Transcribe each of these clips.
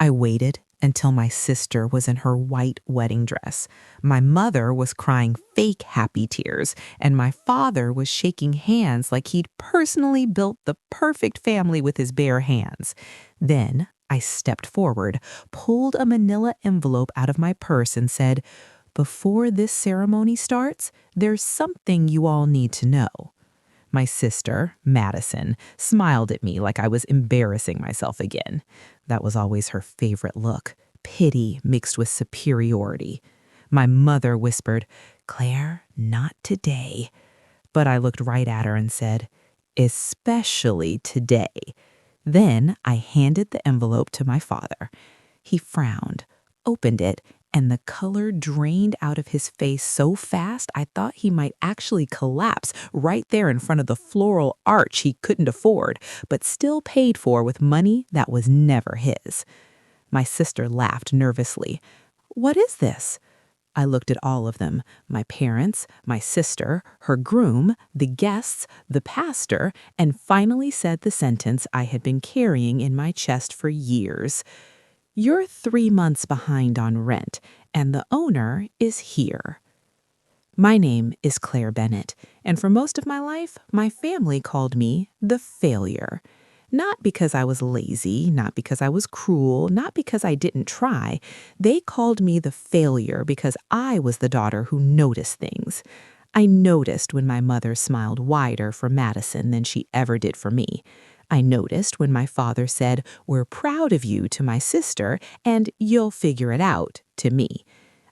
I waited until my sister was in her white wedding dress. My mother was crying fake happy tears, and my father was shaking hands like he'd personally built the perfect family with his bare hands. Then I stepped forward, pulled a manila envelope out of my purse, and said, "Before this ceremony starts, there's something you all need to know." My sister, Madison, smiled at me like I was embarrassing myself again. That was always her favorite look, pity mixed with superiority. My mother whispered, "Claire, not today." But I looked right at her and said, "Especially today." Then I handed the envelope to my father. He frowned, opened it, and the color drained out of his face so fast I thought he might actually collapse right there in front of the floral arch he couldn't afford, but still paid for with money that was never his. My sister laughed nervously. "What is this?" I looked at all of them, my parents, my sister, her groom, the guests, the pastor, and finally said the sentence I had been carrying in my chest for years. "You're 3 months behind on rent, and the owner is here." My name is Claire Bennett, and for most of my life, my family called me the failure. Not because I was lazy, not because I was cruel, not because I didn't try. They called me the failure because I was the daughter who noticed things. I noticed when my mother smiled wider for Madison than she ever did for me. I noticed when my father said, "We're proud of you," to my sister, and "You'll figure it out," to me.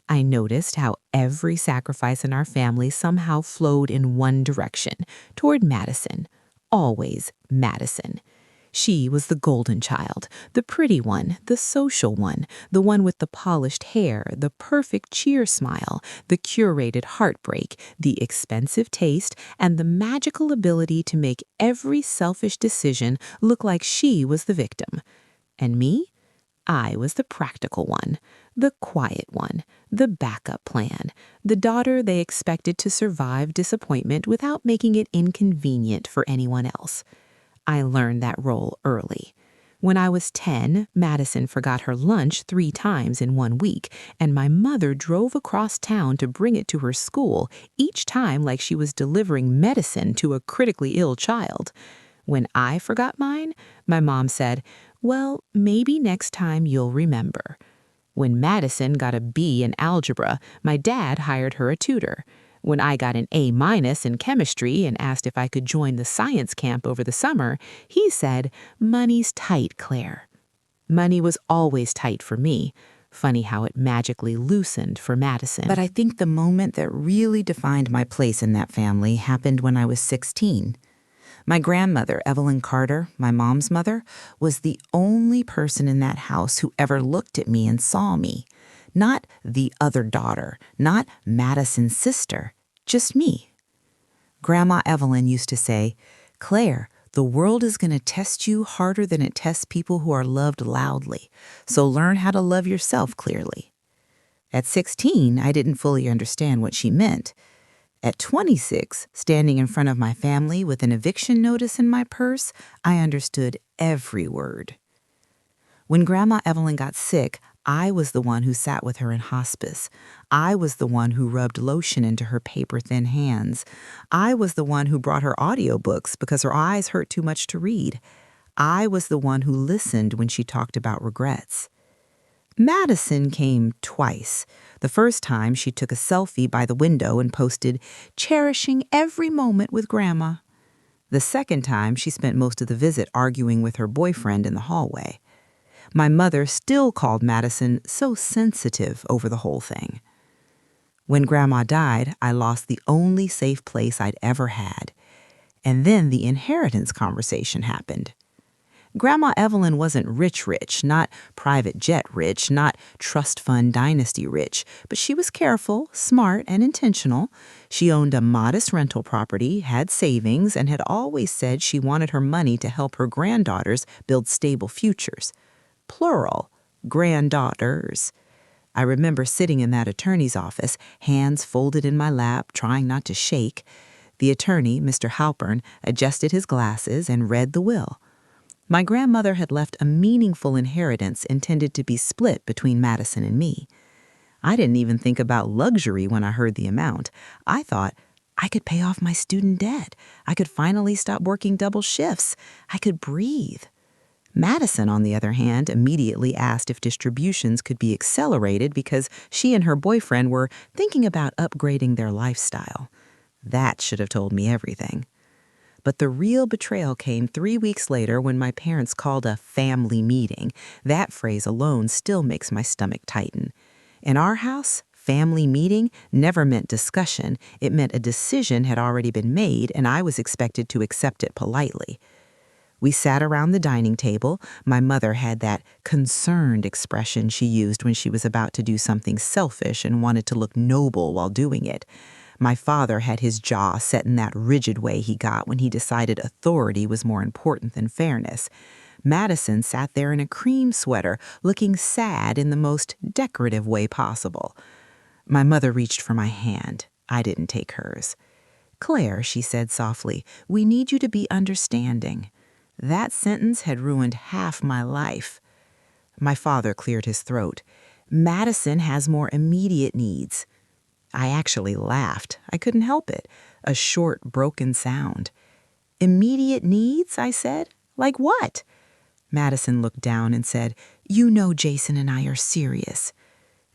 I noticed how every sacrifice in our family somehow flowed in one direction, toward Madison. Always Madison. She was the golden child, the pretty one, the social one, the one with the polished hair, the perfect cheer smile, the curated heartbreak, the expensive taste, and the magical ability to make every selfish decision look like she was the victim. And me? I was the practical one, the quiet one, the backup plan, the daughter they expected to survive disappointment without making it inconvenient for anyone else. I learned that role early. When I was 10, Madison forgot her lunch 3 times in one week, and my mother drove across town to bring it to her school, each time like she was delivering medicine to a critically ill child. When I forgot mine, my mom said, "Well, maybe next time you'll remember." When Madison got a B in algebra, my dad hired her a tutor. When I got an A- in chemistry and asked if I could join the science camp over the summer, he said, "Money's tight, Claire." Money was always tight for me. Funny how it magically loosened for Madison. But I think the moment that really defined my place in that family happened when I was 16. My grandmother, Evelyn Carter, my mom's mother, was the only person in that house who ever looked at me and saw me. Not the other daughter, not Madison's sister, just me. Grandma Evelyn used to say, "Claire, the world is going to test you harder than it tests people who are loved loudly, so learn how to love yourself clearly." At 16, I didn't fully understand what she meant. At 26, standing in front of my family with an eviction notice in my purse, I understood every word. When Grandma Evelyn got sick, I was the one who sat with her in hospice. I was the one who rubbed lotion into her paper-thin hands. I was the one who brought her audiobooks because her eyes hurt too much to read. I was the one who listened when she talked about regrets. Madison came twice. The first time, she took a selfie by the window and posted, "Cherishing every moment with Grandma." The second time, she spent most of the visit arguing with her boyfriend in the hallway. My mother still called Madison so sensitive over the whole thing. When Grandma died, I lost the only safe place I'd ever had. And then the inheritance conversation happened. Grandma Evelyn wasn't rich, not private jet rich, not trust fund dynasty rich, but she was careful, smart, and intentional. She owned a modest rental property, had savings, and had always said she wanted her money to help her granddaughters build stable futures. Plural, granddaughters. I remember sitting in that attorney's office, hands folded in my lap, trying not to shake. The attorney, Mr. Halpern, adjusted his glasses and read the will. My grandmother had left a meaningful inheritance intended to be split between Madison and me. I didn't even think about luxury when I heard the amount. I thought, I could pay off my student debt. I could finally stop working double shifts. I could breathe. Madison, on the other hand, immediately asked if distributions could be accelerated because she and her boyfriend were thinking about upgrading their lifestyle. That should have told me everything. But the real betrayal came 3 weeks later when my parents called a family meeting. That phrase alone still makes my stomach tighten. In our house, family meeting never meant discussion. It meant a decision had already been made and I was expected to accept it politely. We sat around the dining table. My mother had that concerned expression she used when she was about to do something selfish and wanted to look noble while doing it. My father had his jaw set in that rigid way he got when he decided authority was more important than fairness. Madison sat there in a cream sweater, looking sad in the most decorative way possible. My mother reached for my hand. I didn't take hers. "Claire," she said softly, "we need you to be understanding." That sentence had ruined half my life. My father cleared his throat. "Madison has more immediate needs." I actually laughed. I couldn't help it. A short, broken sound. "Immediate needs?" I said. "Like what?" Madison looked down and said, "You know Jason and I are serious."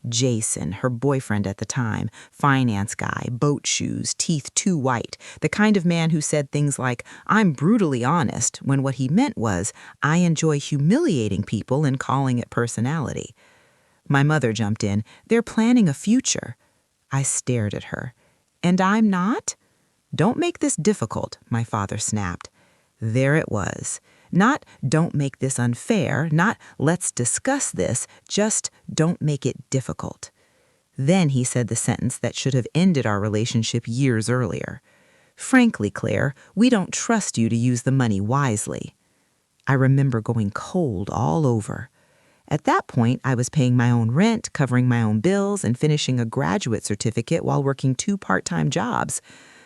Jason, her boyfriend at the time, finance guy, boat shoes, teeth too white, the kind of man who said things like, "I'm brutally honest," when what he meant was, "I enjoy humiliating people and calling it personality." My mother jumped in, "They're planning a future." I stared at her. "And I'm not?" "Don't make this difficult," my father snapped. There it was. Not, "Don't make this unfair," not, "Let's discuss this," just, "Don't make it difficult." Then he said the sentence that should have ended our relationship years earlier. "Frankly, Claire, we don't trust you to use the money wisely." I remember going cold all over. At that point, I was paying my own rent, covering my own bills, and finishing a graduate certificate while working 2 part-time jobs.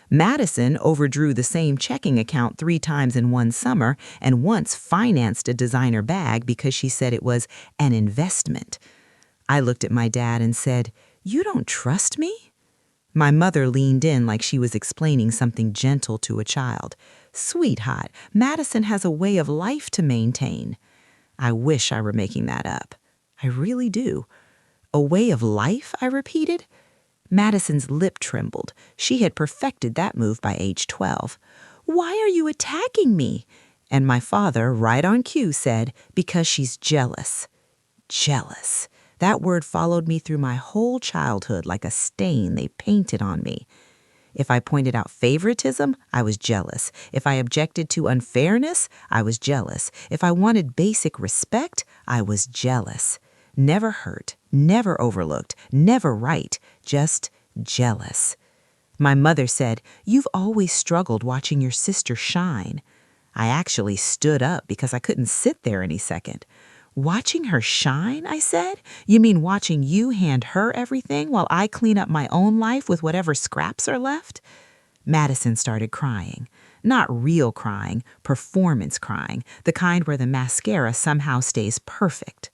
Madison overdrew the same checking account 3 times in one summer and once financed a designer bag because she said it was an investment. I looked at my dad and said, "You don't trust me?" My mother leaned in like she was explaining something gentle to a child. "Sweetheart, Madison has a way of life to maintain." I wish I were making that up. I really do. "A way of life?" I repeated. Madison's lip trembled. She had perfected that move by age 12. "Why are you attacking me?" And my father, right on cue, said, "Because she's jealous." Jealous. That word followed me through my whole childhood like a stain they painted on me. If I pointed out favoritism, I was jealous. If I objected to unfairness, I was jealous. If I wanted basic respect, I was jealous. Never hurt, never overlooked, never right, just jealous. My mother said, "You've always struggled watching your sister shine." I actually stood up because I couldn't sit there any second. "Watching her shine?" I said. "You mean watching you hand her everything while I clean up my own life with whatever scraps are left?" Madison started crying. Not real crying, performance crying, the kind where the mascara somehow stays perfect.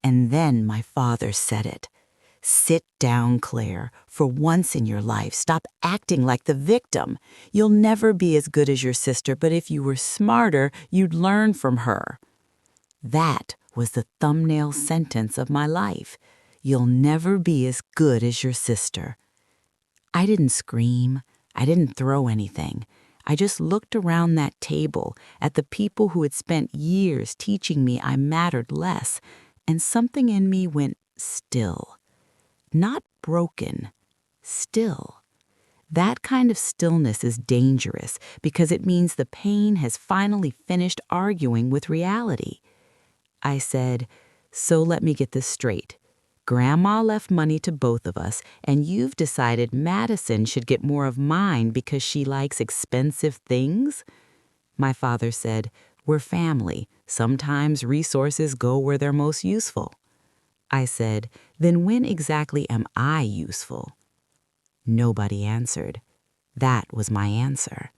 And then my father said it. "Sit down, Claire. For once in your life, stop acting like the victim. You'll never be as good as your sister, but if you were smarter, you'd learn from her." That was the thumbnail sentence of my life. You'll never be as good as your sister. I didn't scream. I didn't throw anything. I just looked around that table at the people who had spent years teaching me I mattered less, and something in me went still. Not broken, still. That kind of stillness is dangerous because it means the pain has finally finished arguing with reality. I said, "So let me get this straight. Grandma left money to both of us, and you've decided Madison should get more of mine because she likes expensive things?" My father said, "We're family. Sometimes resources go where they're most useful." I said, "Then when exactly am I useful?" Nobody answered. That was my answer.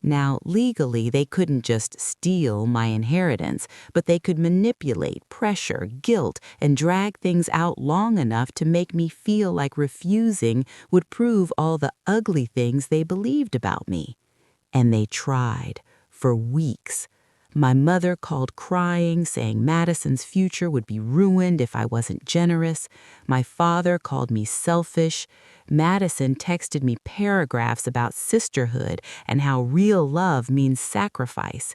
Now, legally, they couldn't just steal my inheritance, but they could manipulate, pressure, guilt, and drag things out long enough to make me feel like refusing would prove all the ugly things they believed about me. And they tried, for weeks. My mother called crying, saying Madison's future would be ruined if I wasn't generous. My father called me selfish. Madison texted me paragraphs about sisterhood and how real love means sacrifice.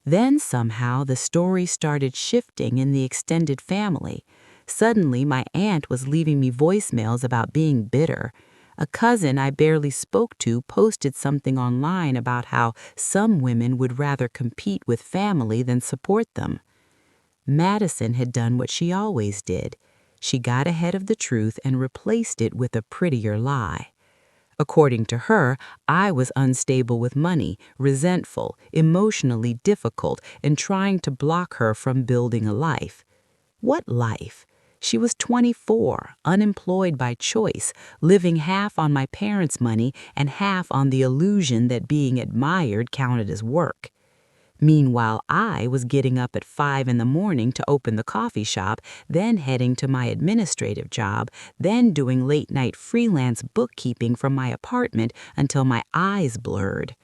Then somehow the story started shifting in the extended family. Suddenly my aunt was leaving me voicemails about being bitter. A cousin I barely spoke to posted something online about how some women would rather compete with family than support them. Madison had done what she always did. She got ahead of the truth and replaced it with a prettier lie. According to her, I was unstable with money, resentful, emotionally difficult, and trying to block her from building a life. What life? She was 24, unemployed by choice, living half on my parents' money and half on the illusion that being admired counted as work. Meanwhile, I was getting up at 5 in the morning to open the coffee shop, then heading to my administrative job, then doing late-night freelance bookkeeping from my apartment until my eyes blurred.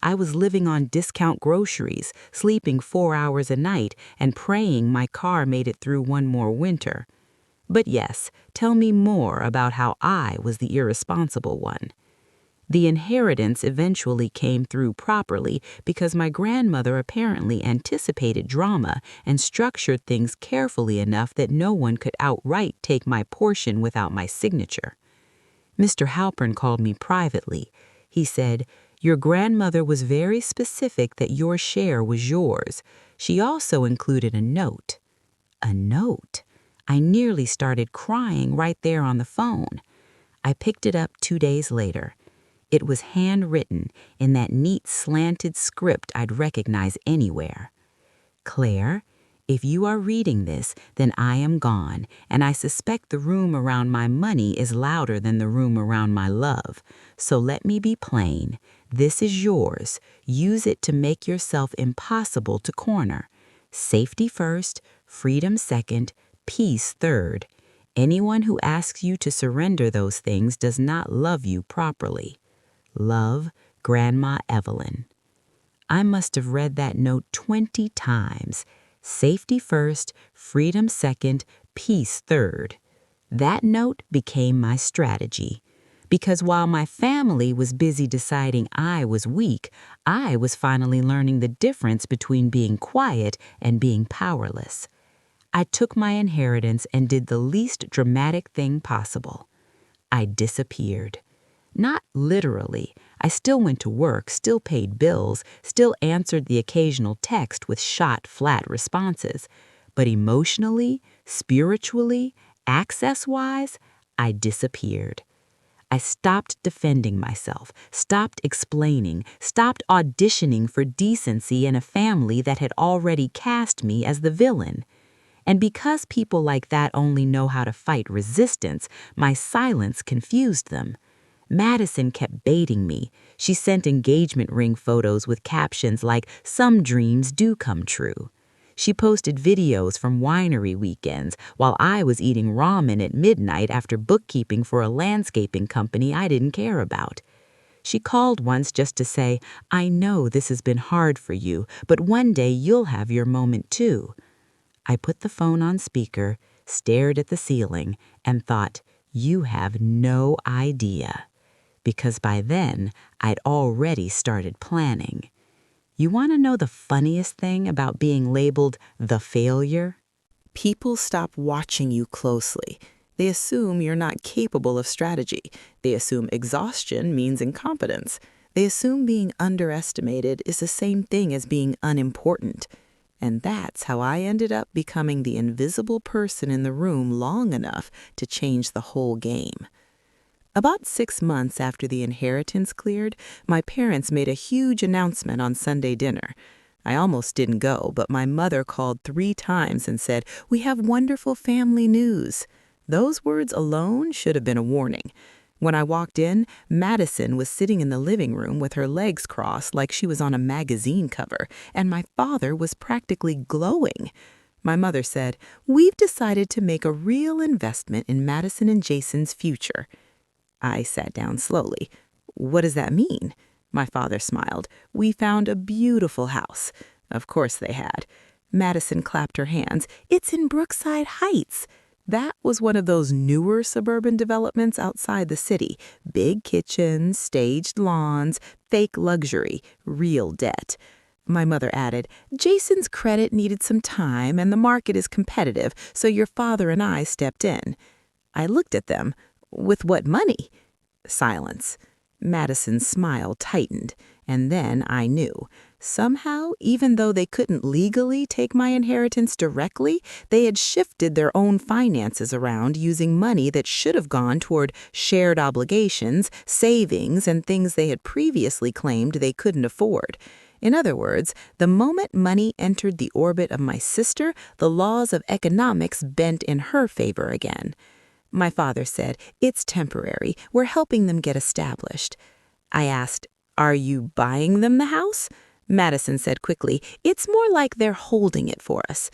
I was living on discount groceries, sleeping 4 hours a night, and praying my car made it through one more winter. But yes, tell me more about how I was the irresponsible one. The inheritance eventually came through properly because my grandmother apparently anticipated drama and structured things carefully enough that no one could outright take my portion without my signature. Mr. Halpern called me privately. He said, "Your grandmother was very specific that your share was yours. She also included a note." A note? I nearly started crying right there on the phone. I picked it up 2 days later. It was handwritten in that neat slanted script I'd recognize anywhere. "Claire, if you are reading this, then I am gone, and I suspect the room around my money is louder than the room around my love. So let me be plain. This is yours. Use it to make yourself impossible to corner. Safety first, freedom second, peace third. Anyone who asks you to surrender those things does not love you properly. Love, Grandma Evelyn." I must have read that note 20 times. Safety first, freedom second, peace third. That note became my strategy. Because while my family was busy deciding I was weak, I was finally learning the difference between being quiet and being powerless. I took my inheritance and did the least dramatic thing possible. I disappeared. Not literally. I still went to work, still paid bills, still answered the occasional text with shot, flat responses. But emotionally, spiritually, access-wise, I disappeared. I stopped defending myself, stopped explaining, stopped auditioning for decency in a family that had already cast me as the villain. And because people like that only know how to fight resistance, my silence confused them. Madison kept baiting me. She sent engagement ring photos with captions like, "Some dreams do come true." She posted videos from winery weekends while I was eating ramen at midnight after bookkeeping for a landscaping company I didn't care about. She called once just to say, "I know this has been hard for you, but one day you'll have your moment too." I put the phone on speaker, stared at the ceiling, and thought, "You have no idea." Because by then, I'd already started planning. You want to know the funniest thing about being labeled the failure? People stop watching you closely. They assume you're not capable of strategy. They assume exhaustion means incompetence. They assume being underestimated is the same thing as being unimportant. And that's how I ended up becoming the invisible person in the room long enough to change the whole game. About 6 months after the inheritance cleared, my parents made a huge announcement on Sunday dinner. I almost didn't go, but my mother called 3 times and said, "We have wonderful family news." Those words alone should have been a warning. When I walked in, Madison was sitting in the living room with her legs crossed like she was on a magazine cover, and my father was practically glowing. My mother said, "We've decided to make a real investment in Madison and Jason's future." I sat down slowly. "What does that mean?" My father smiled. "We found a beautiful house." Of course they had. Madison clapped her hands. "It's in Brookside Heights." That was one of those newer suburban developments outside the city. Big kitchens, staged lawns, fake luxury, real debt. My mother added, "Jason's credit needed some time and the market is competitive, so your father and I stepped in." I looked at them. "With what money?" Silence. Madison's smile tightened, and then I knew. Somehow, even though they couldn't legally take my inheritance directly, they had shifted their own finances around using money that should have gone toward shared obligations, savings, and things they had previously claimed they couldn't afford. In other words, the moment money entered the orbit of my sister, the laws of economics bent in her favor again. My father said, "It's temporary. We're helping them get established." I asked, "Are you buying them the house?" Madison said quickly, "It's more like they're holding it for us."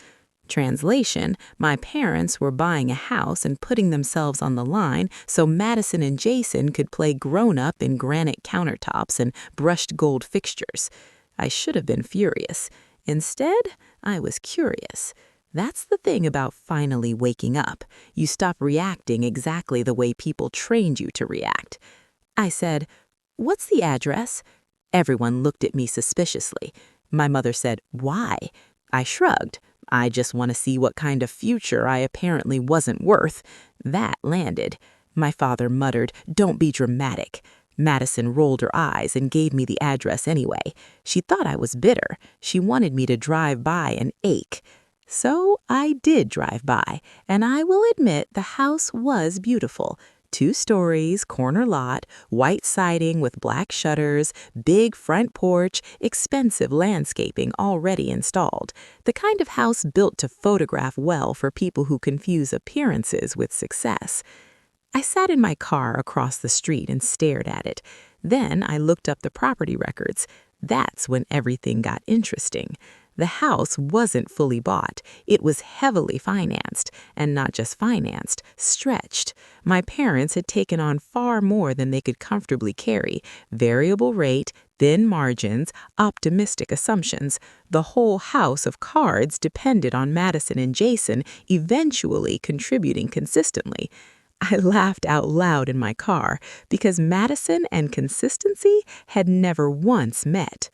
Translation, my parents were buying a house and putting themselves on the line so Madison and Jason could play grown-up in granite countertops and brushed gold fixtures. I should have been furious. Instead, I was curious. That's the thing about finally waking up. You stop reacting exactly the way people trained you to react. I said, "What's the address?" Everyone looked at me suspiciously. My mother said, "Why?" I shrugged. "I just want to see what kind of future I apparently wasn't worth." That landed. My father muttered, "Don't be dramatic." Madison rolled her eyes and gave me the address anyway. She thought I was bitter. She wanted me to drive by and ache. So I did drive by, and I will admit the house was beautiful. 2 stories, corner lot, white siding with black shutters, big front porch, expensive landscaping already installed. The kind of house built to photograph well for people who confuse appearances with success. I sat in my car across the street and stared at it. Then I looked up the property records. That's when everything got interesting. The house wasn't fully bought. It was heavily financed, and not just financed, stretched. My parents had taken on far more than they could comfortably carry. Variable rate, thin margins, optimistic assumptions. The whole house of cards depended on Madison and Jason eventually contributing consistently. I laughed out loud in my car because Madison and consistency had never once met.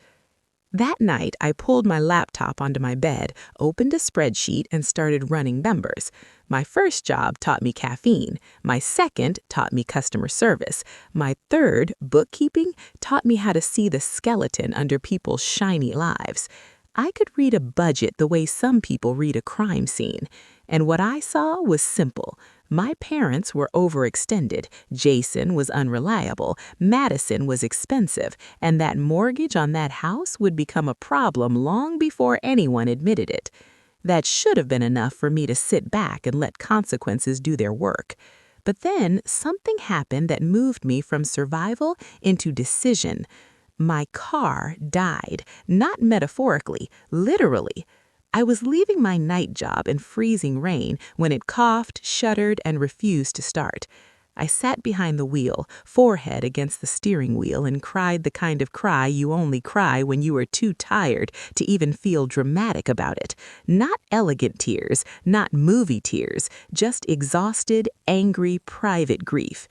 That night, I pulled my laptop onto my bed, opened a spreadsheet, and started running numbers. My first job taught me caffeine. My second taught me customer service. My third, bookkeeping, taught me how to see the skeleton under people's shiny lives. I could read a budget the way some people read a crime scene. And what I saw was simple. My parents were overextended, Jason was unreliable, Madison was expensive, and that mortgage on that house would become a problem long before anyone admitted it. That should have been enough for me to sit back and let consequences do their work. But then something happened that moved me from survival into decision. My car died, not metaphorically, literally. I was leaving my night job in freezing rain when it coughed, shuddered, and refused to start. I sat behind the wheel, forehead against the steering wheel, and cried the kind of cry you only cry when you are too tired to even feel dramatic about it. Not elegant tears, not movie tears, just exhausted, angry, private grief.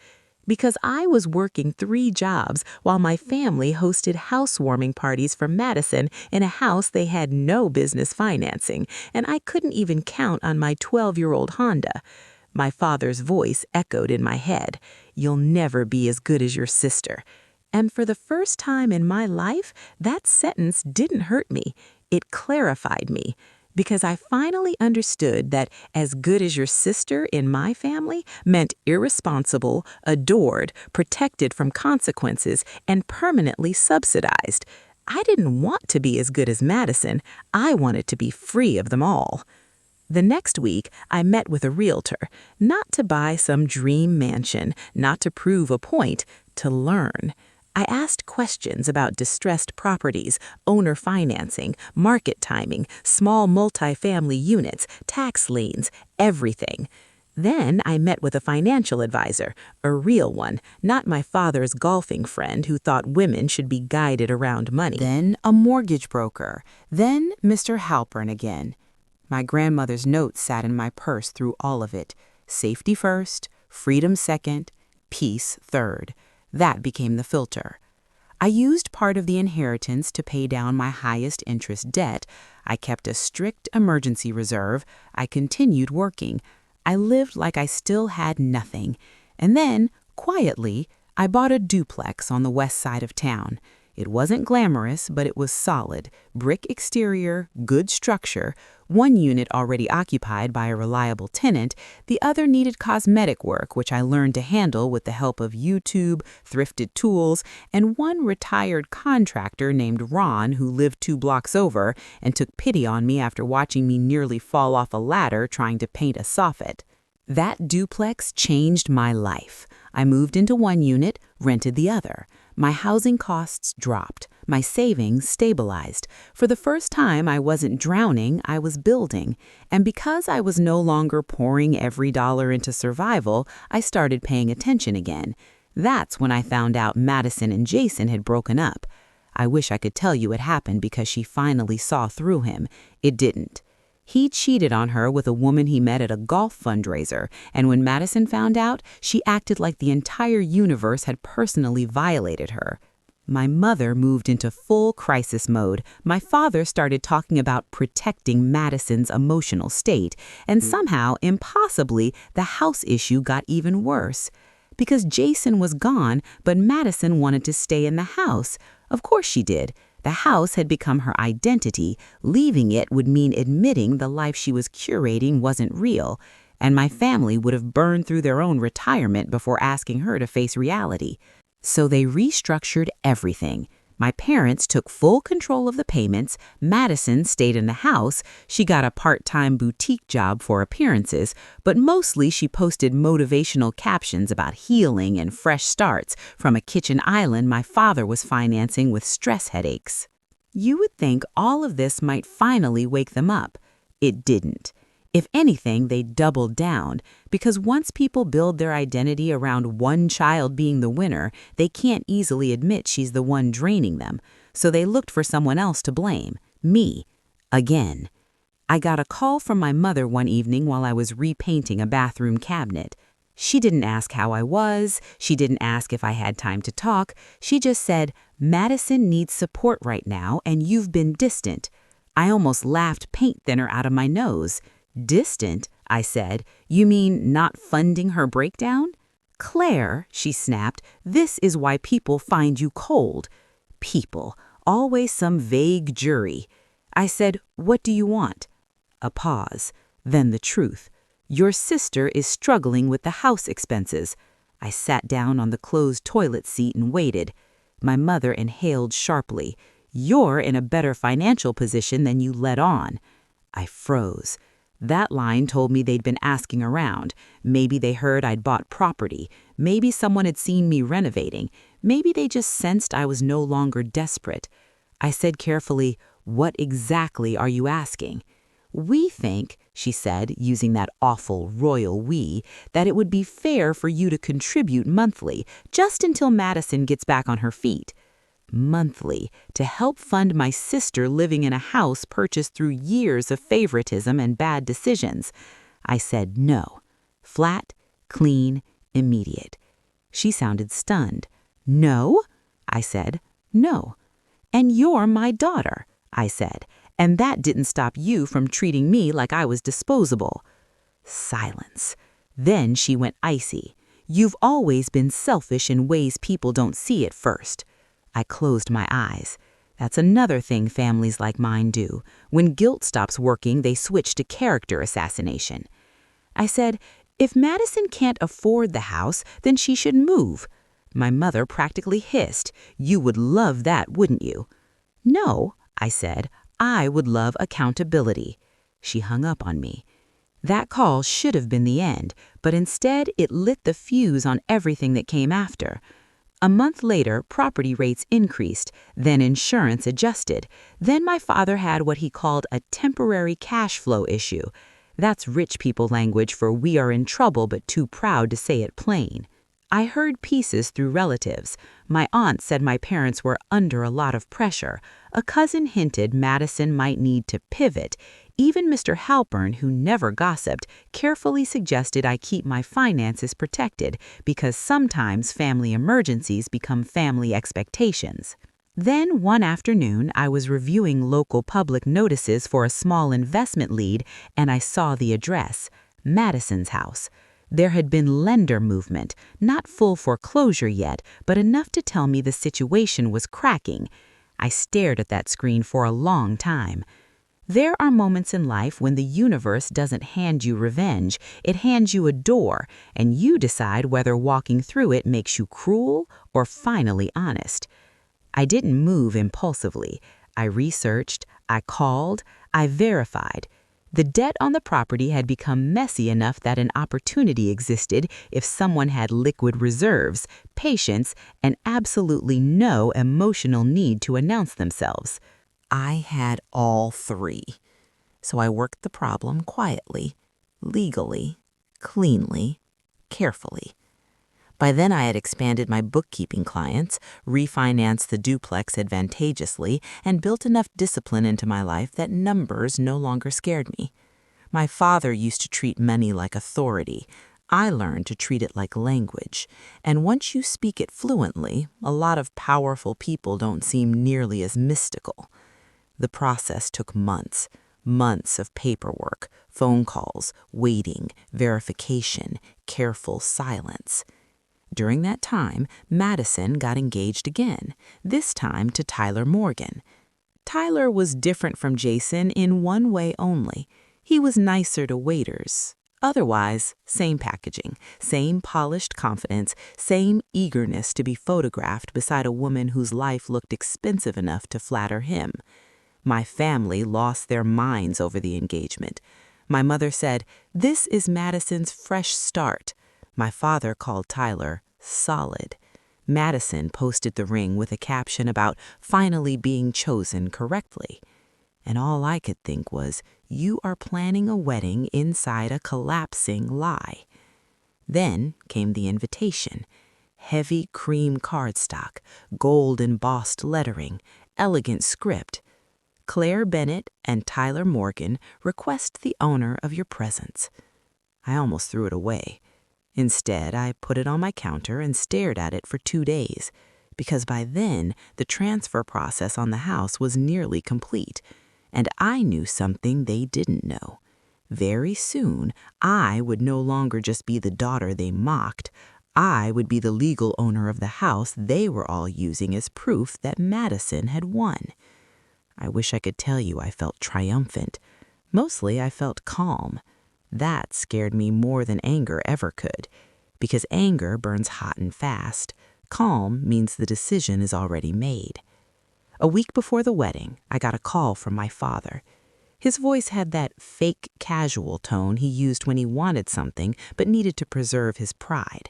Because I was working 3 jobs while my family hosted housewarming parties for Madison in a house they had no business financing, and I couldn't even count on my 12-year-old Honda. My father's voice echoed in my head. "You'll never be as good as your sister." And for the first time in my life, that sentence didn't hurt me. It clarified me. Because I finally understood that as good as your sister in my family meant irresponsible, adored, protected from consequences, and permanently subsidized. I didn't want to be as good as Madison. I wanted to be free of them all. The next week, I met with a realtor, not to buy some dream mansion, not to prove a point, to learn. I asked questions about distressed properties, owner financing, market timing, small multifamily units, tax liens, everything. Then I met with a financial advisor, a real one, not my father's golfing friend who thought women should be guided around money. Then a mortgage broker. Then Mr. Halpern again. My grandmother's note sat in my purse through all of it. Safety first, freedom second, peace third. That became the filter. I used part of the inheritance to pay down my highest interest debt. I kept a strict emergency reserve. I continued working. I lived like I still had nothing. And then, quietly, I bought a duplex on the west side of town. It wasn't glamorous, but it was solid. Brick exterior, good structure. One unit already occupied by a reliable tenant. The other needed cosmetic work, which I learned to handle with the help of YouTube, thrifted tools, and one retired contractor named Ron who lived 2 blocks over and took pity on me after watching me nearly fall off a ladder trying to paint a soffit. That duplex changed my life. I moved into one unit, rented the other. My housing costs dropped. My savings stabilized. For the first time, I wasn't drowning, I was building. And because I was no longer pouring every dollar into survival, I started paying attention again. That's when I found out Madison and Jason had broken up. I wish I could tell you it happened because she finally saw through him. It didn't. He cheated on her with a woman he met at a golf fundraiser, and when Madison found out, she acted like the entire universe had personally violated her. My mother moved into full crisis mode. My father started talking about protecting Madison's emotional state, and somehow, impossibly, the house issue got even worse. Because Jason was gone, but Madison wanted to stay in the house. Of course she did. The house had become her identity. Leaving it would mean admitting the life she was curating wasn't real, and my family would have burned through their own retirement before asking her to face reality. So they restructured everything. My parents took full control of the payments. Madison stayed in the house. She got a part-time boutique job for appearances, but mostly she posted motivational captions about healing and fresh starts from a kitchen island my father was financing with stress headaches. You would think all of this might finally wake them up. It didn't. If anything, they doubled down, because once people build their identity around one child being the winner, they can't easily admit she's the one draining them. So they looked for someone else to blame, me, again. I got a call from my mother one evening while I was repainting a bathroom cabinet. She didn't ask how I was. She didn't ask if I had time to talk. She just said, "Madison needs support right now, and you've been distant." I almost laughed paint thinner out of my nose. "Distant?" I said. "You mean not funding her breakdown?" "Claire," she snapped, "this is why people find you cold." People, always some vague jury. I said, "What do you want?" A pause. Then the truth. "Your sister is struggling with the house expenses." I sat down on the closed toilet seat and waited. My mother inhaled sharply. "You're in a better financial position than you let on." I froze. That line told me they'd been asking around. Maybe they heard I'd bought property. Maybe someone had seen me renovating. Maybe they just sensed I was no longer desperate. I said carefully, "What exactly are you asking?" "We think," she said, using that awful royal we, "that it would be fair for you to contribute monthly, just until Madison gets back on her feet." Monthly, to help fund my sister living in a house purchased through years of favoritism and bad decisions. I said no. Flat, clean, immediate. She sounded stunned. "No?" I said. "No." "And you're my daughter," I said, "and that didn't stop you from treating me like I was disposable." Silence. Then she went icy. "You've always been selfish in ways people don't see at first." I closed my eyes. That's another thing families like mine do. When guilt stops working, they switch to character assassination. I said, "If Madison can't afford the house, then she should move." My mother practically hissed. "You would love that, wouldn't you?" "No," I said, "I would love accountability." She hung up on me. That call should have been the end, but instead it lit the fuse on everything that came after. A month later, property rates increased, then insurance adjusted. Then my father had what he called a temporary cash flow issue. That's rich people language for we are in trouble but too proud to say it plain. I heard pieces through relatives. My aunt said my parents were under a lot of pressure. A cousin hinted Madison might need to pivot. Even Mr. Halpern, who never gossiped, carefully suggested I keep my finances protected because sometimes family emergencies become family expectations. Then one afternoon, I was reviewing local public notices for a small investment lead and I saw the address, Madison's house. There had been lender movement, not full foreclosure yet, but enough to tell me the situation was cracking. I stared at that screen for a long time. There are moments in life when the universe doesn't hand you revenge, it hands you a door, and you decide whether walking through it makes you cruel or finally honest. I didn't move impulsively. I researched, I called, I verified. The debt on the property had become messy enough that an opportunity existed if someone had liquid reserves, patience, and absolutely no emotional need to announce themselves. I had all three. So I worked the problem quietly, legally, cleanly, carefully. By then I had expanded my bookkeeping clients, refinanced the duplex advantageously, and built enough discipline into my life that numbers no longer scared me. My father used to treat money like authority. I learned to treat it like language. And once you speak it fluently, a lot of powerful people don't seem nearly as mystical. The process took months. Months of paperwork, phone calls, waiting, verification, careful silence. During that time, Madison got engaged again, this time to Tyler Morgan. Tyler was different from Jason in one way only. He was nicer to waiters. Otherwise, same packaging, same polished confidence, same eagerness to be photographed beside a woman whose life looked expensive enough to flatter him. My family lost their minds over the engagement. My mother said, "This is Madison's fresh start." My father called Tyler solid. Madison posted the ring with a caption about finally being chosen correctly. And all I could think was, you are planning a wedding inside a collapsing lie. Then came the invitation. Heavy cream cardstock, gold embossed lettering, elegant script. Claire Bennett and Tyler Morgan request the honor of your presence. I almost threw it away. Instead, I put it on my counter and stared at it for 2 days, because by then the transfer process on the house was nearly complete, and I knew something they didn't know. Very soon, I would no longer just be the daughter they mocked. I would be the legal owner of the house they were all using as proof that Madison had won. I wish I could tell you I felt triumphant. Mostly I felt calm. That scared me more than anger ever could, because anger burns hot and fast. Calm means the decision is already made. A week before the wedding, I got a call from my father. His voice had that fake casual tone he used when he wanted something but needed to preserve his pride.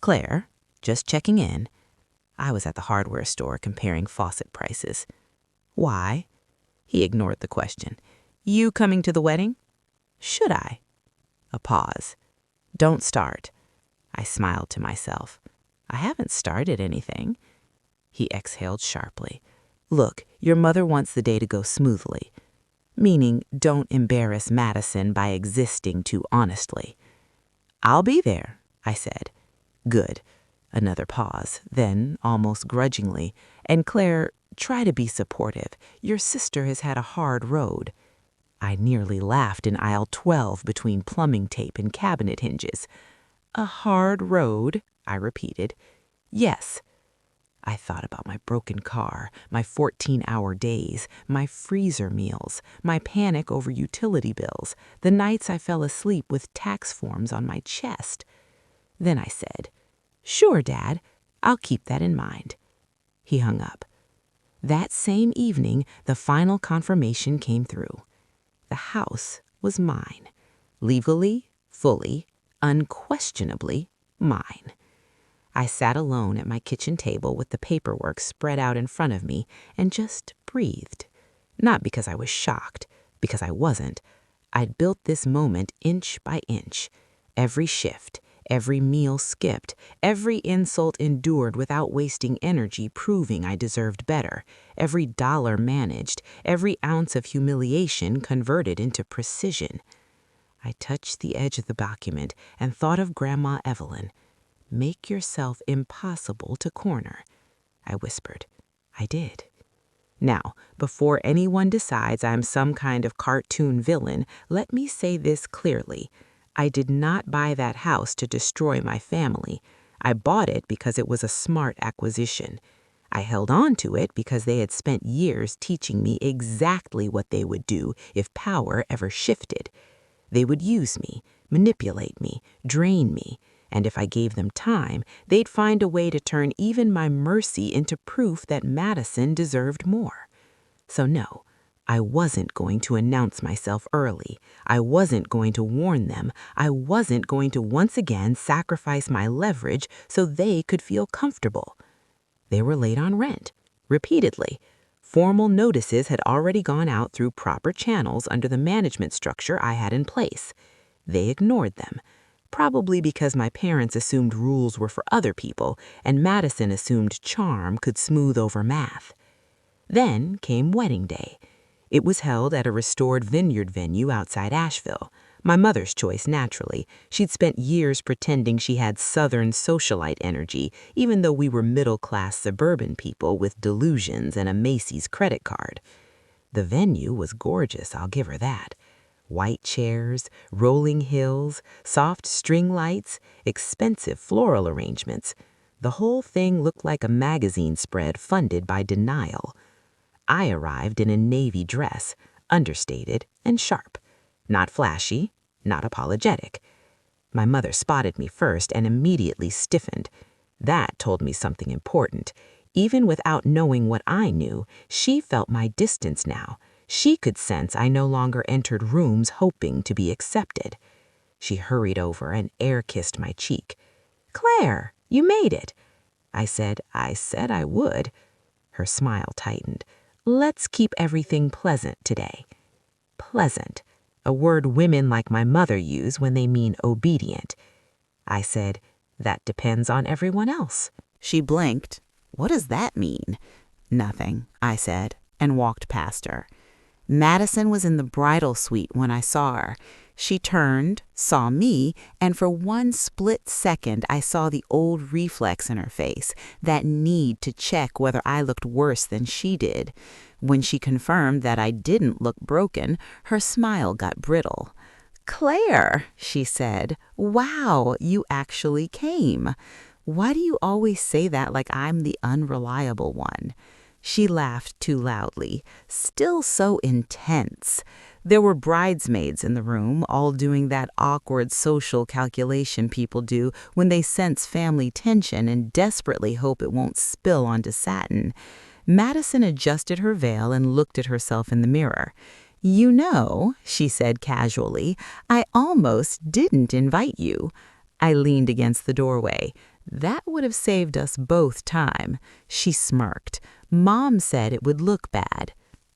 "Claire, just checking in." I was at the hardware store comparing faucet prices. "Why?" He ignored the question. "You coming to the wedding?" "Should I?" A pause. "Don't start." I smiled to myself. "I haven't started anything." He exhaled sharply. "Look, your mother wants the day to go smoothly. Meaning, don't embarrass Madison by existing too honestly." "I'll be there," I said. "Good." Another pause, then, almost grudgingly, "And Claire, try to be supportive. Your sister has had a hard road." I nearly laughed in aisle 12 between plumbing tape and cabinet hinges. "A hard road," I repeated. "Yes." I thought about my broken car, my 14-hour days, my freezer meals, my panic over utility bills, the nights I fell asleep with tax forms on my chest. Then I said, "Sure, Dad, I'll keep that in mind." He hung up. That same evening, the final confirmation came through. The house was mine. Legally, fully, unquestionably mine. I sat alone at my kitchen table with the paperwork spread out in front of me and just breathed. Not because I was shocked, because I wasn't. I'd built this moment inch by inch. Every shift, every meal skipped, every insult endured without wasting energy proving I deserved better, every dollar managed, every ounce of humiliation converted into precision. I touched the edge of the document and thought of Grandma Evelyn. Make yourself impossible to corner. I whispered. I did. Now, before anyone decides I'm some kind of cartoon villain, let me say this clearly. I did not buy that house to destroy my family. I bought it because it was a smart acquisition. I held on to it because they had spent years teaching me exactly what they would do if power ever shifted. They would use me, manipulate me, drain me, and if I gave them time, they'd find a way to turn even my mercy into proof that Madison deserved more. So no, I wasn't going to announce myself early. I wasn't going to warn them. I wasn't going to once again sacrifice my leverage so they could feel comfortable. They were late on rent, repeatedly. Formal notices had already gone out through proper channels under the management structure I had in place. They ignored them, probably because my parents assumed rules were for other people and Madison assumed charm could smooth over math. Then came wedding day. It was held at a restored vineyard venue outside Asheville. My mother's choice, naturally. She'd spent years pretending she had Southern socialite energy, even though we were middle-class suburban people with delusions and a Macy's credit card. The venue was gorgeous, I'll give her that. White chairs, rolling hills, soft string lights, expensive floral arrangements. The whole thing looked like a magazine spread funded by denial. I arrived in a navy dress, understated and sharp. Not flashy, not apologetic. My mother spotted me first and immediately stiffened. That told me something important. Even without knowing what I knew, she felt my distance now. She could sense I no longer entered rooms hoping to be accepted. She hurried over and air-kissed my cheek. "Claire, you made it." I said I would. Her smile tightened. "Let's keep everything pleasant today." Pleasant, a word women like my mother use when they mean obedient. I said, "That depends on everyone else." She blinked. "What does that mean?" "Nothing," I said, and walked past her. Madison was in the bridal suite when I saw her. She turned, saw me, and for one split second I saw the old reflex in her face, that need to check whether I looked worse than she did. When she confirmed that I didn't look broken, her smile got brittle. "Claire," she said, "wow, you actually came. Why do you always say that like I'm the unreliable one?" She laughed too loudly, still so intense. There were bridesmaids in the room, all doing that awkward social calculation people do when they sense family tension and desperately hope it won't spill onto satin. Madison adjusted her veil and looked at herself in the mirror. "You know," she said casually, "I almost didn't invite you." I leaned against the doorway. That would have saved us both time. She smirked. Mom said it would look bad.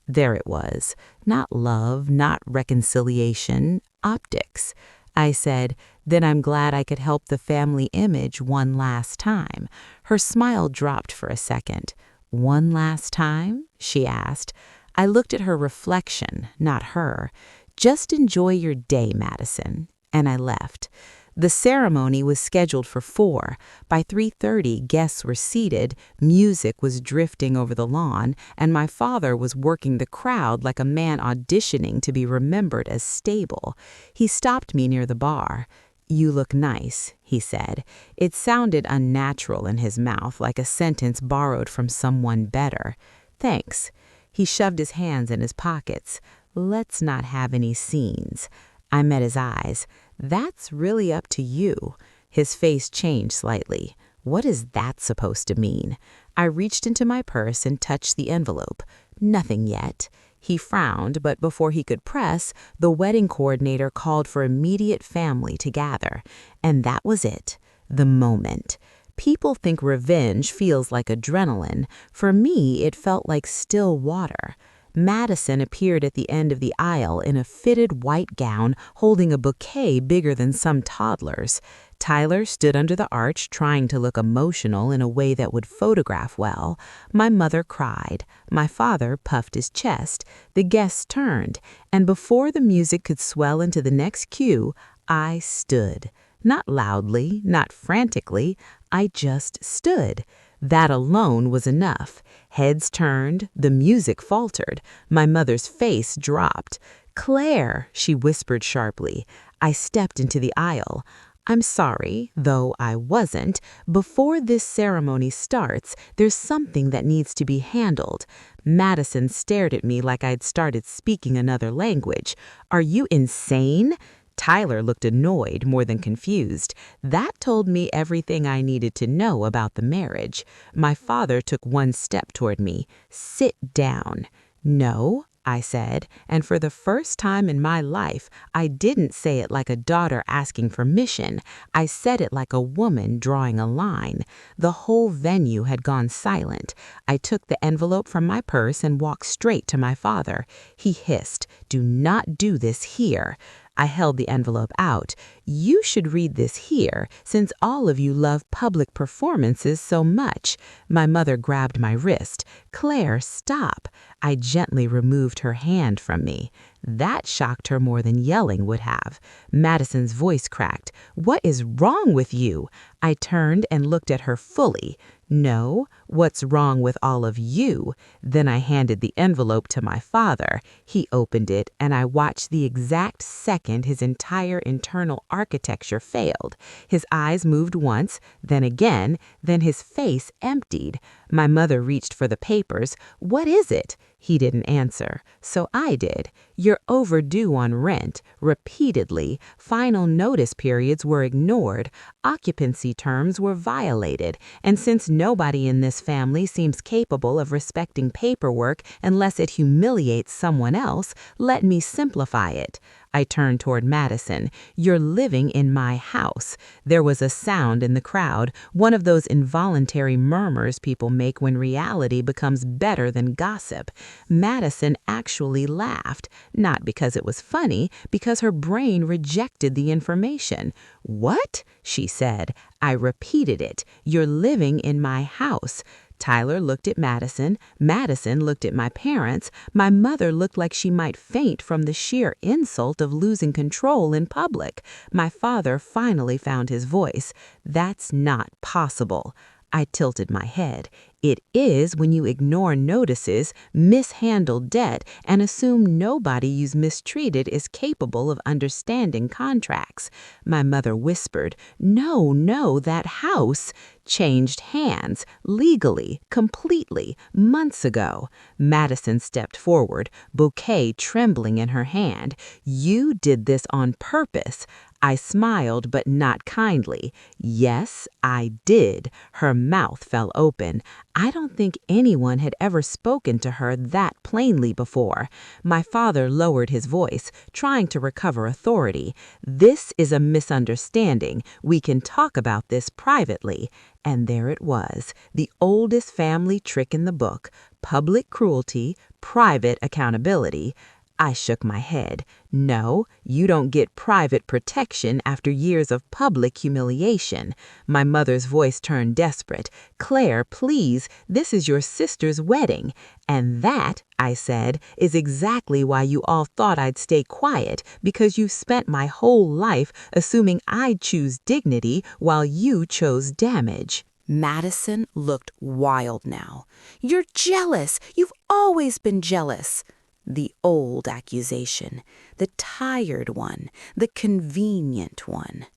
There it was. Not love, not reconciliation, optics. I said, "Then I'm glad I could help the family image one last time." Her smile dropped for a second. "One last time?" she asked. I looked at her reflection, not her. "Just enjoy your day, Madison." And I left. The ceremony was scheduled for 4. By 3:30, guests were seated, music was drifting over the lawn, and my father was working the crowd like a man auditioning to be remembered as stable. He stopped me near the bar. "You look nice," he said. It sounded unnatural in his mouth, like a sentence borrowed from someone better. "Thanks." He shoved his hands in his pockets. "Let's not have any scenes." I met his eyes. "That's really up to you." His face changed slightly. What is that supposed to mean? I reached into my purse and touched the envelope. Nothing yet. He frowned, but before he could press, the wedding coordinator called for immediate family to gather. And that was it. The moment. People think revenge feels like adrenaline. For me, it felt like still water. Madison appeared at the end of the aisle in a fitted white gown, holding a bouquet bigger than some toddlers. Tyler stood under the arch, trying to look emotional in a way that would photograph well. My mother cried. My father puffed his chest. The guests turned, and before the music could swell into the next cue, I stood. Not loudly, not frantically. I just stood. That alone was enough. Heads turned, the music faltered. My mother's face dropped. "Claire," she whispered sharply. I stepped into the aisle. "I'm sorry, though I wasn't. Before this ceremony starts, there's something that needs to be handled." Madison stared at me like I'd started speaking another language. "Are you insane?" Tyler looked annoyed more than confused. That told me everything I needed to know about the marriage. My father took one step toward me. "Sit down." "No," I said, and for the first time in my life, I didn't say it like a daughter asking permission. I said it like a woman drawing a line. The whole venue had gone silent. I took the envelope from my purse and walked straight to my father. He hissed, "Do not do this here." I held the envelope out. "You should read this here, since all of you love public performances so much." My mother grabbed my wrist. "Claire, stop." I gently removed her hand from me. That shocked her more than yelling would have. Madison's voice cracked. "What is wrong with you?" I turned and looked at her fully. "No, what's wrong with all of you?" Then I handed the envelope to my father. He opened it, and I watched the exact second his entire internal architecture failed. His eyes moved once, then again, then his face emptied. My mother reached for the papers. "What is it?" He didn't answer, so I did. "You're overdue on rent," repeatedly. Final notice periods were ignored. Occupancy terms were violated. And since nobody in this family seems capable of respecting paperwork unless it humiliates someone else, let me simplify it. I turned toward Madison. "You're living in my house." There was a sound in the crowd, one of those involuntary murmurs people make when reality becomes better than gossip. Madison actually laughed, not because it was funny, because her brain rejected the information. "What?" she said. I repeated it. "You're living in my house." Tyler looked at Madison. Madison looked at my parents. My mother looked like she might faint from the sheer insult of losing control in public. My father finally found his voice. "That's not possible." I tilted my head. "It is when you ignore notices, mishandle debt, and assume nobody you've mistreated is capable of understanding contracts." My mother whispered, "No, no, that house changed hands, legally, completely, months ago." Madison stepped forward, bouquet trembling in her hand. "You did this on purpose." I smiled, but not kindly. "Yes, I did." Her mouth fell open. I don't think anyone had ever spoken to her that plainly before. My father lowered his voice, trying to recover authority. "This is a misunderstanding. We can talk about this privately." And there it was, the oldest family trick in the book: public cruelty, private accountability. I shook my head. "No, you don't get private protection after years of public humiliation." My mother's voice turned desperate. "Claire, please, this is your sister's wedding." "And that," I said, "is exactly why you all thought I'd stay quiet, because you spent my whole life assuming I'd choose dignity while you chose damage." Madison looked wild now. "You're jealous. You've always been jealous." The old accusation, the tired one, the convenient one.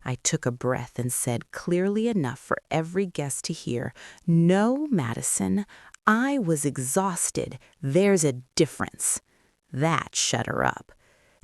I took a breath and said clearly enough for every guest to hear, "No, Madison, I was exhausted. There's a difference." That shut her up.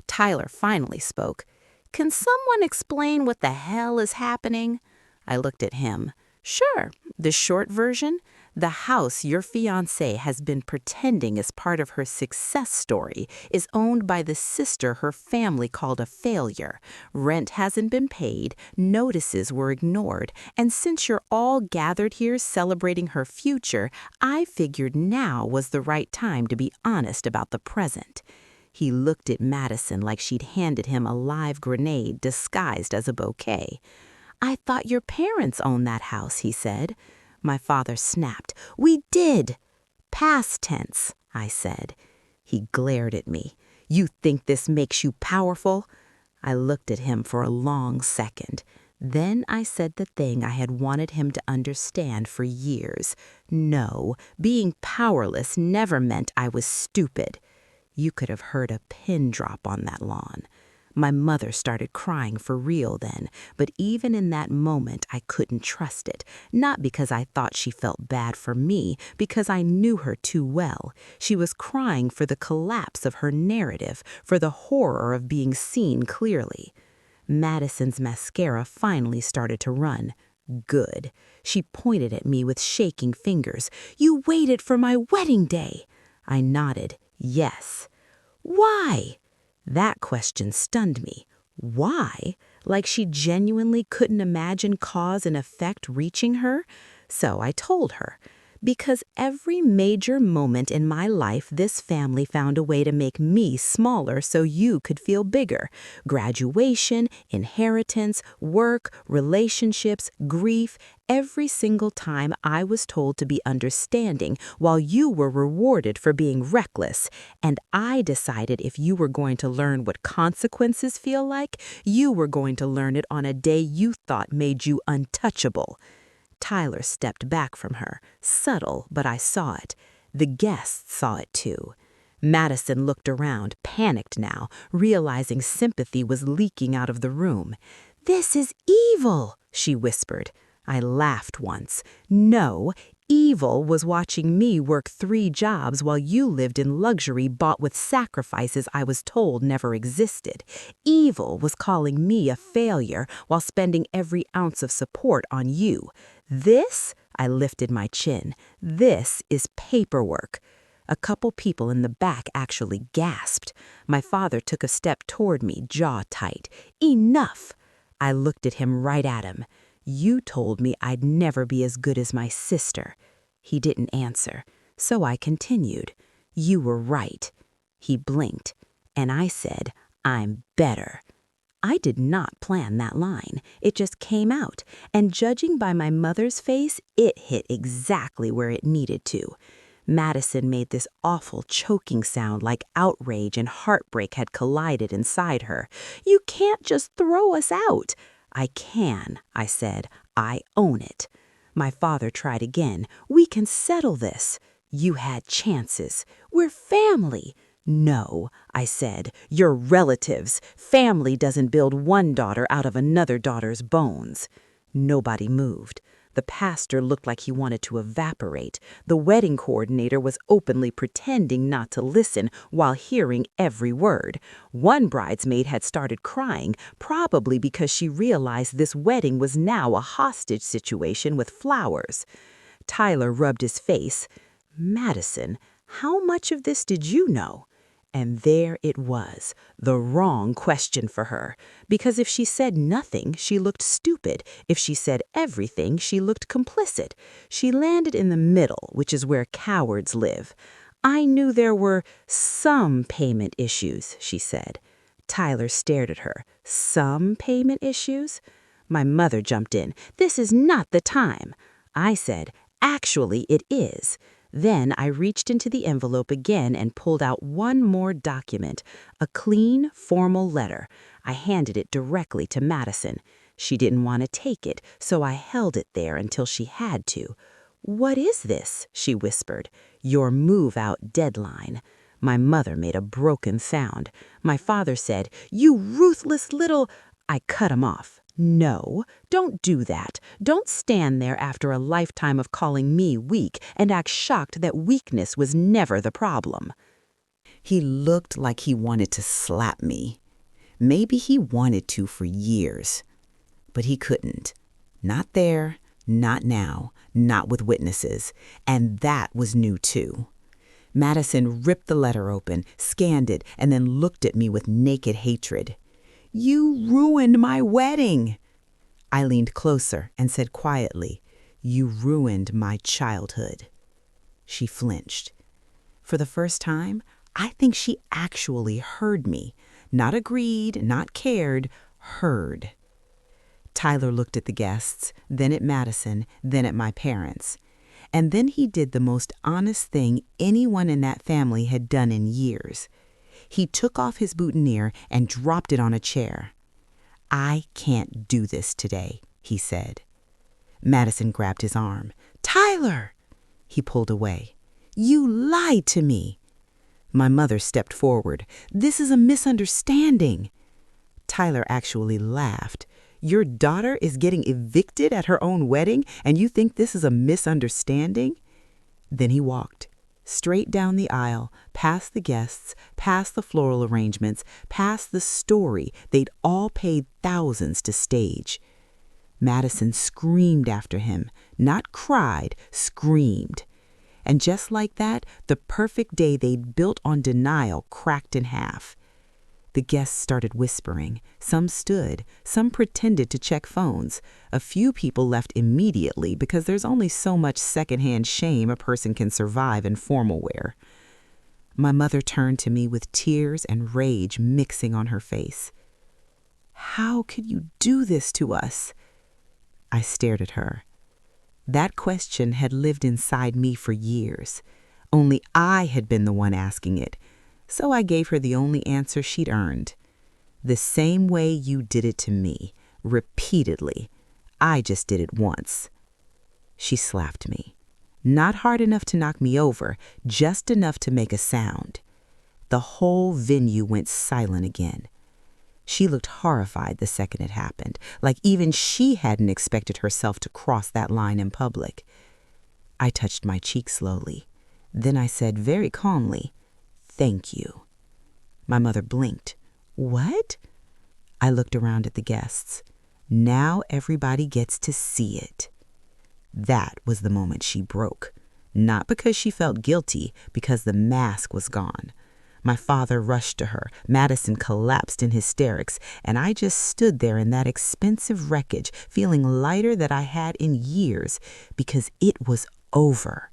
Tyler finally spoke. "Can someone explain what the hell is happening?" I looked at him. "Sure, the short version. The house your fiancé has been pretending is part of her success story is owned by the sister her family called a failure. Rent hasn't been paid, notices were ignored, and since you're all gathered here celebrating her future, I figured now was the right time to be honest about the present. He looked at Madison like she'd handed him a live grenade disguised as a bouquet. "I thought your parents owned that house," he said. My father snapped. "We did." "Past tense," I said. He glared at me. "You think this makes you powerful?" I looked at him for a long second. Then I said the thing I had wanted him to understand for years. No, being powerless never meant I was stupid. You could have heard a pin drop on that lawn. My mother started crying for real then, but even in that moment I couldn't trust it. Not because I thought she felt bad for me, because I knew her too well. She was crying for the collapse of her narrative, for the horror of being seen clearly. Madison's mascara finally started to run. Good. She pointed at me with shaking fingers. "You waited for my wedding day." I nodded. Yes. "Why?" That question stunned me. Why? Like she genuinely couldn't imagine cause and effect reaching her? So I told her. Because every major moment in my life, this family found a way to make me smaller so you could feel bigger. Graduation, inheritance, work, relationships, grief. Every single time I was told to be understanding while you were rewarded for being reckless. And I decided if you were going to learn what consequences feel like, you were going to learn it on a day you thought made you untouchable. Tyler stepped back from her, subtle, but I saw it. The guests saw it too. Madison looked around, panicked now, realizing sympathy was leaking out of the room. "This is evil," she whispered. I laughed once. No, evil was watching me work 3 jobs while you lived in luxury bought with sacrifices I was told never existed. Evil was calling me a failure while spending every ounce of support on you. This, I lifted my chin, this is paperwork. A couple people in the back actually gasped. My father took a step toward me, jaw tight. "Enough!" I looked at him right at him. "You told me I'd never be as good as my sister." He didn't answer, so I continued. "You were right." He blinked, and I said, "I'm better." I did not plan that line. It just came out, and judging by my mother's face, it hit exactly where it needed to. Madison made this awful choking sound like outrage and heartbreak had collided inside her. "You can't just throw us out." "I can," I said. "I own it." My father tried again. "We can settle this." "You had chances. We're family." "No," I said. "You're relatives. Family doesn't build one daughter out of another daughter's bones." Nobody moved. The pastor looked like he wanted to evaporate. The wedding coordinator was openly pretending not to listen while hearing every word. One bridesmaid had started crying, probably because she realized this wedding was now a hostage situation with flowers. Tyler rubbed his face. "Madison, how much of this did you know?" And there it was, the wrong question for her. Because if she said nothing, she looked stupid. If she said everything, she looked complicit. She landed in the middle, which is where cowards live. "I knew there were some payment issues," she said. Tyler stared at her. "Some payment issues?" My mother jumped in. "This is not the time." I said, "Actually, it is." Then I reached into the envelope again and pulled out one more document, a clean, formal letter. I handed it directly to Madison. She didn't want to take it, so I held it there until she had to. "What is this?" she whispered. "Your move-out deadline." My mother made a broken sound. My father said, "You ruthless little—" I cut him off. "No, don't do that. Don't stand there after a lifetime of calling me weak and act shocked that weakness was never the problem." He looked like he wanted to slap me. Maybe he wanted to for years. But he couldn't. Not there, Not now, not with witnesses. And that was new too. Madison ripped the letter open, scanned it, and then looked at me with naked hatred. "You ruined my wedding!" I leaned closer and said quietly, "You ruined my childhood." She flinched. For the first time, I think she actually heard me. Not agreed, not cared, heard. Tyler looked at the guests, then at Madison, then at my parents. And then he did the most honest thing anyone in that family had done in years. He took off his boutonniere and dropped it on a chair. "I can't do this today," he said. Madison grabbed his arm. "Tyler!" He pulled away. "You lied to me." My mother stepped forward. "This is a misunderstanding." Tyler actually laughed. "Your daughter is getting evicted at her own wedding, and you think this is a misunderstanding?" Then he walked straight down the aisle, past the guests, past the floral arrangements, past the story they'd all paid thousands to stage. Madison screamed after him, not cried, screamed. And just like that, the perfect day they'd built on denial cracked in half. The guests started whispering. Some stood. Some pretended to check phones. A few people left immediately because there's only so much secondhand shame a person can survive in formal wear. My mother turned to me with tears and rage mixing on her face. "How could you do this to us?" I stared at her. That question had lived inside me for years. Only I had been the one asking it. So I gave her the only answer she'd earned. "The same way you did it to me, repeatedly. I just did it once." She slapped me. Not hard enough to knock me over, just enough to make a sound. The whole venue went silent again. She looked horrified the second it happened, like even she hadn't expected herself to cross that line in public. I touched my cheek slowly. Then I said very calmly, "Thank you." My mother blinked. "What?" I looked around at the guests. Now everybody gets to see it. That was the moment she broke. Not because she felt guilty, because the mask was gone. My father rushed to her. Madison collapsed in hysterics, and I just stood there in that expensive wreckage, feeling lighter than I had in years, because it was over.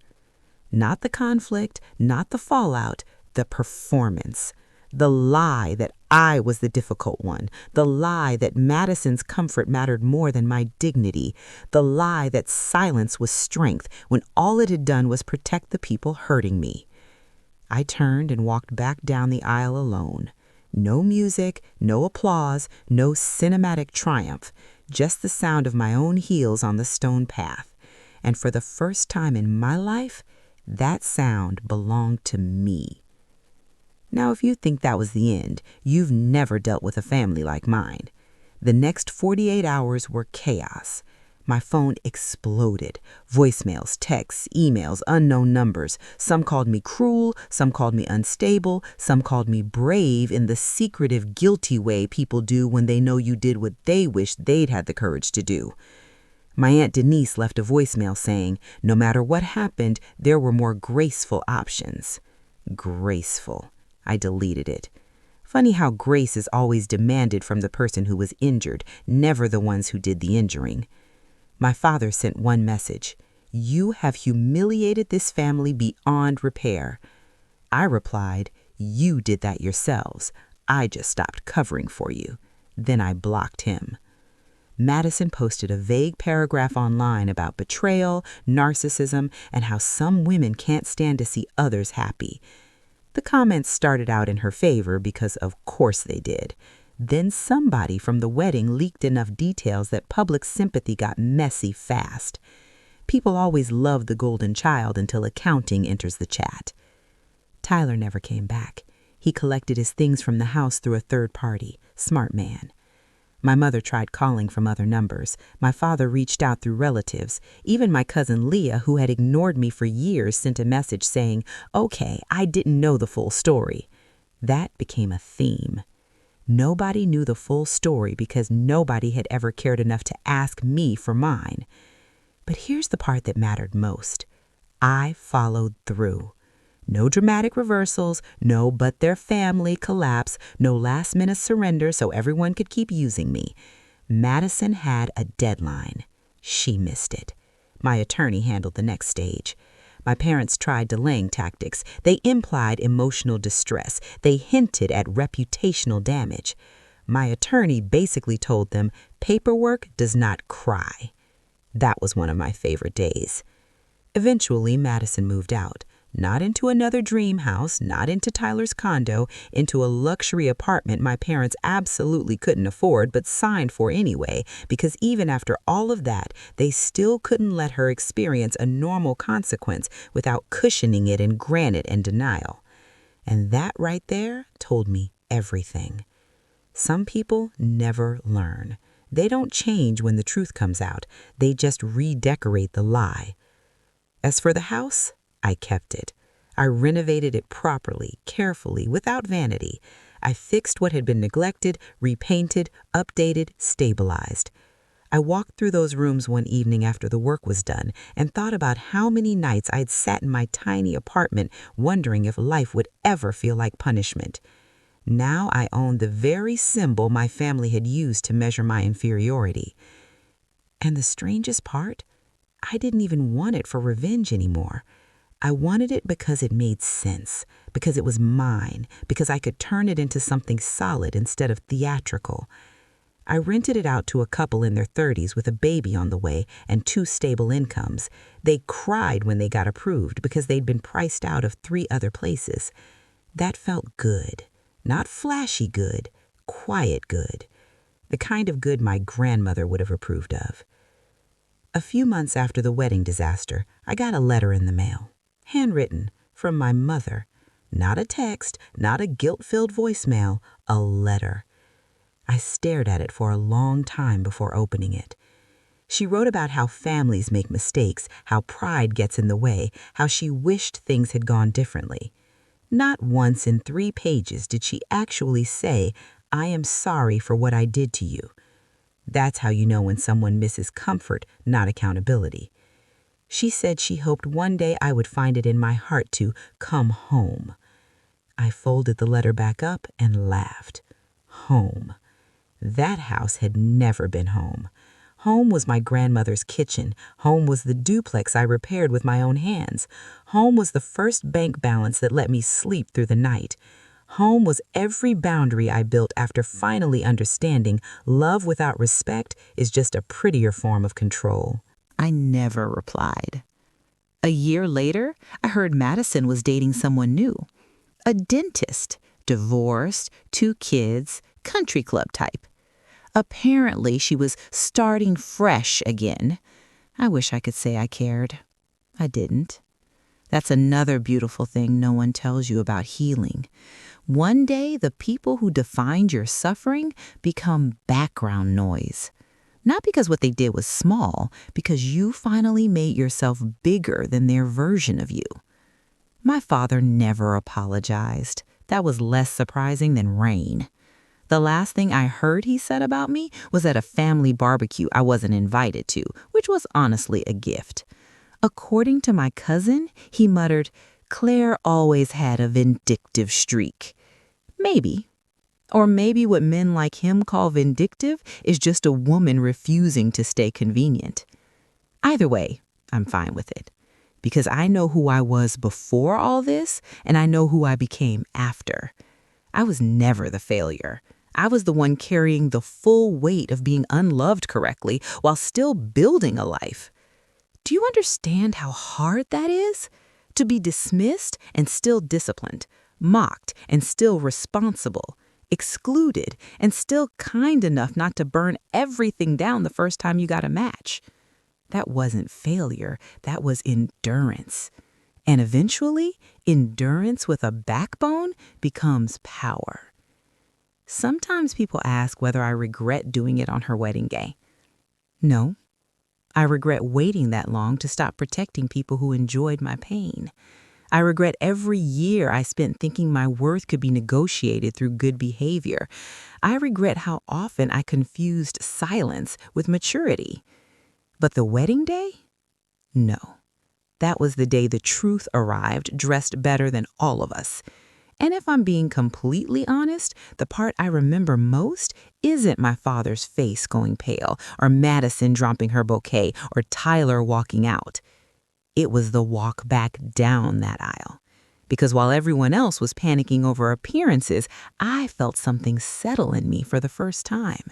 Not the conflict, not the fallout, the performance. The lie that I was the difficult one. The lie that Madison's comfort mattered more than my dignity. The lie that silence was strength when all it had done was protect the people hurting me. I turned and walked back down the aisle alone. No music, no applause, no cinematic triumph, just the sound of my own heels on the stone path. And for the first time in my life, that sound belonged to me. Now, if you think that was the end, you've never dealt with a family like mine. The next 48 hours were chaos. My phone exploded. Voicemails, texts, emails, unknown numbers. Some called me cruel, some called me unstable, some called me brave in the secretive, guilty way people do when they know you did what they wish they'd had the courage to do. My Aunt Denise left a voicemail saying, no matter what happened, there were more graceful options. Graceful. I deleted it. Funny how grace is always demanded from the person who was injured, never the ones who did the injuring. My father sent one message. "You have humiliated this family beyond repair." I replied, "You did that yourselves. I just stopped covering for you." Then I blocked him. Madison posted a vague paragraph online about betrayal, narcissism, and how some women can't stand to see others happy. The comments started out in her favor because of course they did. Then somebody from the wedding leaked enough details that public sympathy got messy fast. People always love the golden child until accounting enters the chat. Tyler never came back. He collected his things from the house through a third party. Smart man. My mother tried calling from other numbers. My father reached out through relatives. Even my cousin Leah, who had ignored me for years, sent a message saying, "Okay, I didn't know the full story." That became a theme. Nobody knew the full story because nobody had ever cared enough to ask me for mine. But here's the part that mattered most. I followed through. No dramatic reversals, no but their family collapse, no last-minute surrender so everyone could keep using me. Madison had a deadline. She missed it. My attorney handled the next stage. My parents tried delaying tactics. They implied emotional distress. They hinted at reputational damage. My attorney basically told them, paperwork does not cry. That was one of my favorite days. Eventually, Madison moved out. Not into another dream house, not into Tyler's condo, into a luxury apartment my parents absolutely couldn't afford but signed for anyway, because even after all of that, they still couldn't let her experience a normal consequence without cushioning it in granite and denial. And that right there told me everything. Some people never learn. They don't change when the truth comes out. They just redecorate the lie. As for the house, I kept it. I renovated it properly, carefully, without vanity. I fixed what had been neglected, repainted, updated, stabilized. I walked through those rooms one evening after the work was done and thought about how many nights I'd sat in my tiny apartment wondering if life would ever feel like punishment. Now I owned the very symbol my family had used to measure my inferiority. And the strangest part? I didn't even want it for revenge anymore. I wanted it because it made sense, because it was mine, because I could turn it into something solid instead of theatrical. I rented it out to a couple in their 30s with a baby on the way and 2 stable incomes. They cried when they got approved because they'd been priced out of 3 other places. That felt good. Not flashy good, quiet good. The kind of good my grandmother would have approved of. A few months after the wedding disaster, I got a letter in the mail. Handwritten, from my mother. Not a text, not a guilt-filled voicemail, a letter. I stared at it for a long time before opening it. She wrote about how families make mistakes, how pride gets in the way, how she wished things had gone differently. Not once in 3 pages did she actually say, "I am sorry for what I did to you." That's how you know when someone misses comfort, not accountability. She said she hoped one day I would find it in my heart to come home. I folded the letter back up and laughed. Home. That house had never been home. Home was my grandmother's kitchen. Home was the duplex I repaired with my own hands. Home was the first bank balance that let me sleep through the night. Home was every boundary I built after finally understanding love without respect is just a prettier form of control. I never replied. A year later, I heard Madison was dating someone new. A dentist, divorced, 2 kids, country club type. Apparently, she was starting fresh again. I wish I could say I cared. I didn't. That's another beautiful thing no one tells you about healing. One day, the people who defined your suffering become background noise. Not because what they did was small, because you finally made yourself bigger than their version of you. My father never apologized. That was less surprising than rain. The last thing I heard he said about me was at a family barbecue I wasn't invited to, which was honestly a gift. According to my cousin, he muttered, "Claire always had a vindictive streak." Maybe. Or maybe what men like him call vindictive is just a woman refusing to stay convenient. Either way, I'm fine with it. Because I know who I was before all this, and I know who I became after. I was never the failure. I was the one carrying the full weight of being unloved correctly while still building a life. Do you understand how hard that is? To be dismissed and still disciplined, mocked and still responsible, excluded and still kind enough not to burn everything down the first time you got a match. That wasn't failure, that was endurance. And eventually, endurance with a backbone becomes power. Sometimes people ask whether I regret doing it on her wedding day. No, I regret waiting that long to stop protecting people who enjoyed my pain. I regret every year I spent thinking my worth could be negotiated through good behavior. I regret how often I confused silence with maturity. But the wedding day? No. That was the day the truth arrived, dressed better than all of us. And if I'm being completely honest, the part I remember most isn't my father's face going pale, or Madison dropping her bouquet, or Tyler walking out. It was the walk back down that aisle. Because while everyone else was panicking over appearances, I felt something settle in me for the first time.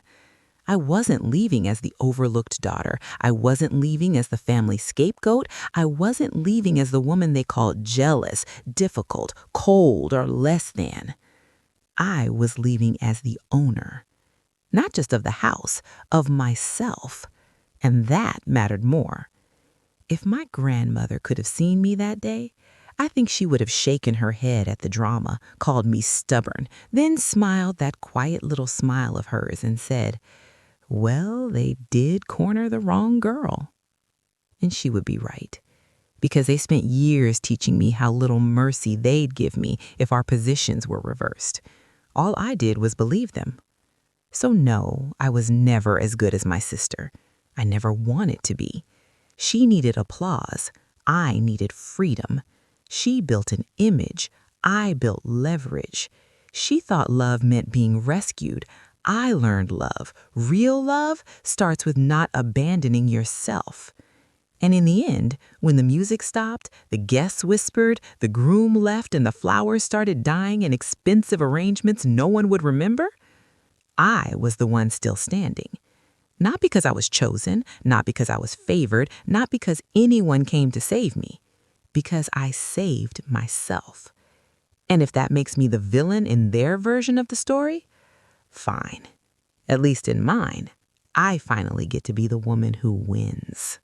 I wasn't leaving as the overlooked daughter. I wasn't leaving as the family scapegoat. I wasn't leaving as the woman they called jealous, difficult, cold, or less than. I was leaving as the owner, not just of the house, of myself. And that mattered more. If my grandmother could have seen me that day, I think she would have shaken her head at the drama, called me stubborn, then smiled that quiet little smile of hers and said, "Well, they did corner the wrong girl." And she would be right, because they spent years teaching me how little mercy they'd give me if our positions were reversed. All I did was believe them. So no, I was never as good as my sister. I never wanted to be. She needed applause. I needed freedom. She built an image. I built leverage. She thought love meant being rescued. I learned love. Real love starts with not abandoning yourself. And in the end, when the music stopped, the guests whispered, the groom left, and the flowers started dying in expensive arrangements no one would remember, I was the one still standing. Not because I was chosen, not because I was favored, not because anyone came to save me, because I saved myself. And if that makes me the villain in their version of the story, fine. At least in mine, I finally get to be the woman who wins.